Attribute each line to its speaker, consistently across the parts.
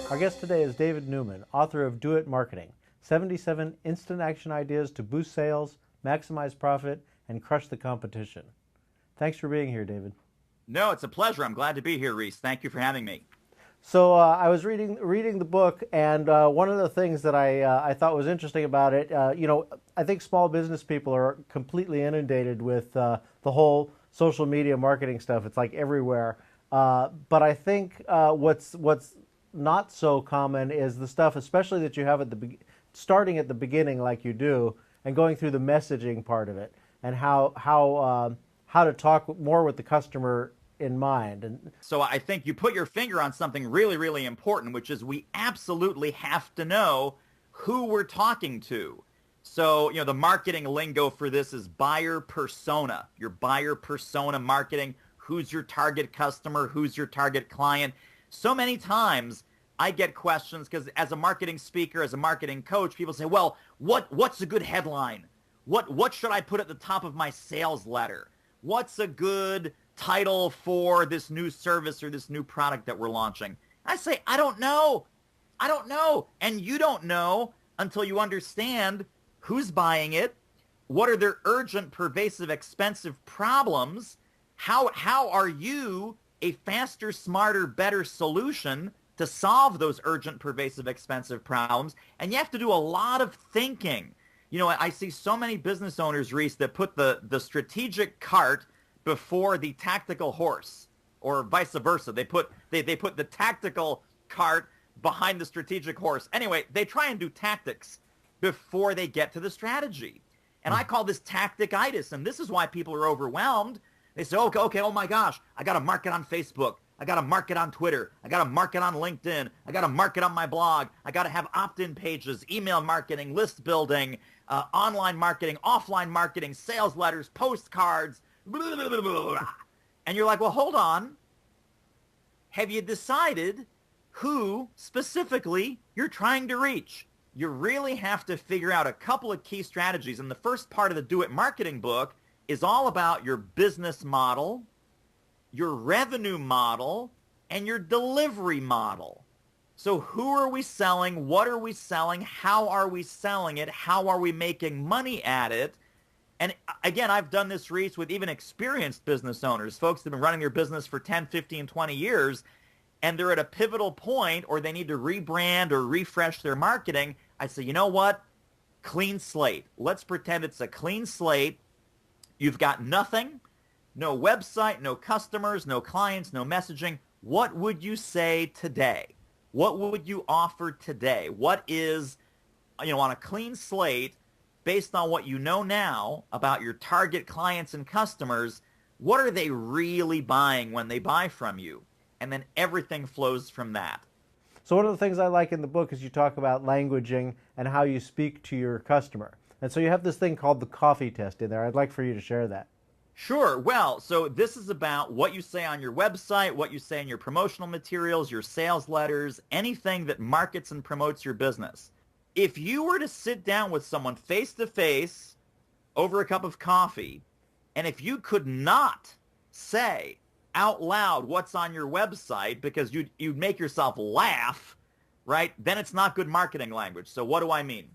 Speaker 1: Our guest today is David Newman, author of Do It Marketing, 77 Instant Action Ideas to Boost Sales, Maximize Profit, and Crush the Competition. Thanks for being here, David.
Speaker 2: No, it's a pleasure. I'm glad to be here, Rhys. Thank you for having me.
Speaker 1: So I was reading the book, and one of the things that I thought was interesting about it, I think small business people are completely inundated with the whole social media marketing stuff. It's like everywhere. But I think what's not so common is the stuff, especially that you have starting at the beginning, like you do, and going through the messaging part of it, and how to talk more with the customer in mind. And
Speaker 2: so I think you put your finger on something really, really important, which is we absolutely have to know who we're talking to. So, the marketing lingo for this is buyer persona, your buyer persona marketing. Who's your target customer? Who's your target client? So many times I get questions because as a marketing speaker, as a marketing coach, people say, well, what's a good headline? What should I put at the top of my sales letter? What's a good title for this new service or this new product that we're launching? I say, I don't know. And you don't know until you understand who's buying it, what are their urgent, pervasive, expensive problems, how are you a faster, smarter, better solution to solve those urgent, pervasive, expensive problems. And you have to do a lot of thinking. I see so many business owners, Rhys, that put the strategic cart before the tactical horse, or vice versa. They put the tactical cart behind the strategic horse. Anyway, they try and do tactics before they get to the strategy. And I call this tacticitis, and this is why people are overwhelmed. They say, okay, oh my gosh, I got to market on Facebook. I got to market on Twitter. I got to market on LinkedIn. I got to market on my blog. I got to have opt-in pages, email marketing, list building, online marketing, offline marketing, sales letters, postcards, blah, blah, blah, blah, blah. And you're like, well, hold on. Have you decided who specifically you're trying to reach? You really have to figure out a couple of key strategies. And the first part of the Do It Marketing book is all about your business model, your revenue model, and your delivery model. So who are we selling? What are we selling? How are we selling it? How are we making money at it? And again, I've done this, Rhys, with even experienced business owners, folks that have been running their business for 10, 15, 20 years, and they're at a pivotal point or they need to rebrand or refresh their marketing. I say, you know what? Clean slate. Let's pretend it's a clean slate. You've got nothing, no website, no customers, no clients, no messaging. What would you say today? What would you offer today? What is, on a clean slate, based on what you know now about your target clients and customers, what are they really buying when they buy from you? And then everything flows from that.
Speaker 1: So one of the things I like in the book is you talk about languaging and how you speak to your customer. And so you have this thing called the coffee test in there. I'd like for you to share that.
Speaker 2: Sure. Well, so this is about what you say on your website, what you say in your promotional materials, your sales letters, anything that markets and promotes your business. If you were to sit down with someone face to face over a cup of coffee, and if you could not say out loud what's on your website because you'd make yourself laugh, right? Then it's not good marketing language. So what do I mean?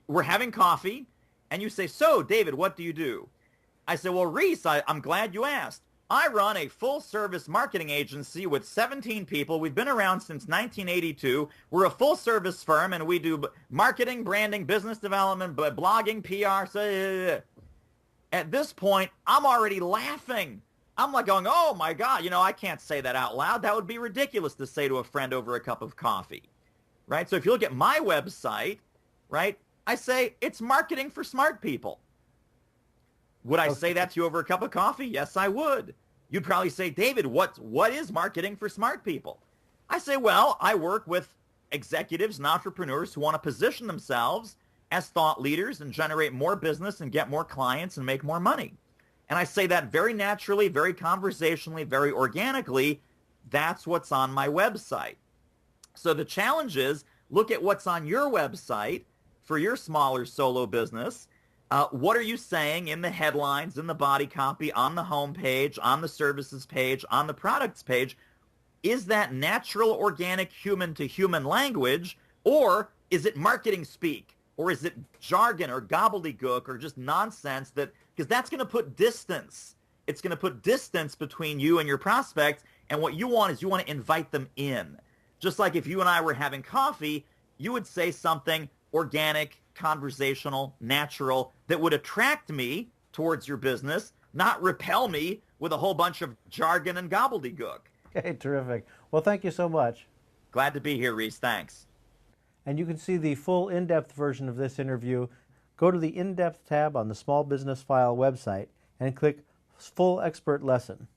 Speaker 2: We're having coffee, and you say, so, David, what do you do? I say, well, Rhys, I'm glad you asked. I run a full-service marketing agency with 17 people. We've been around since 1982. We're a full-service firm, and we do marketing, branding, business development, blogging, PR. So, at this point, I'm already laughing. I'm like going, oh, my God, I can't say that out loud. That would be ridiculous to say to a friend over a cup of coffee, right? So if you look at my website, right, I say it's marketing for smart people. Would I say that to you over a cup of coffee? Yes, I would. You'd probably say, David, what is marketing for smart people? I say, well, I work with executives and entrepreneurs who want to position themselves as thought leaders and generate more business and get more clients and make more money. And I say that very naturally, very conversationally, very organically. That's what's on my website. So the challenge is, look at what's on your website for your smaller solo business. What are you saying in the headlines, in the body copy, on the home page, on the services page, on the products page? is that natural, organic, human-to-human language, or is it marketing speak? Or is it jargon or gobbledygook or just nonsense because that's going to put distance. It's going to put distance between you and your prospects, and what you want is you want to invite them in. Just like if you and I were having coffee, you would say something organic, conversational, natural that would attract me towards your business, not repel me with a whole bunch of jargon and gobbledygook.
Speaker 1: Okay, terrific. Well, thank you so much.
Speaker 2: Glad to be here, Rhys. Thanks.
Speaker 1: And you can see the full in-depth version of this interview. Go to the in-depth tab on the Small Business File website and click Full Expert Lesson.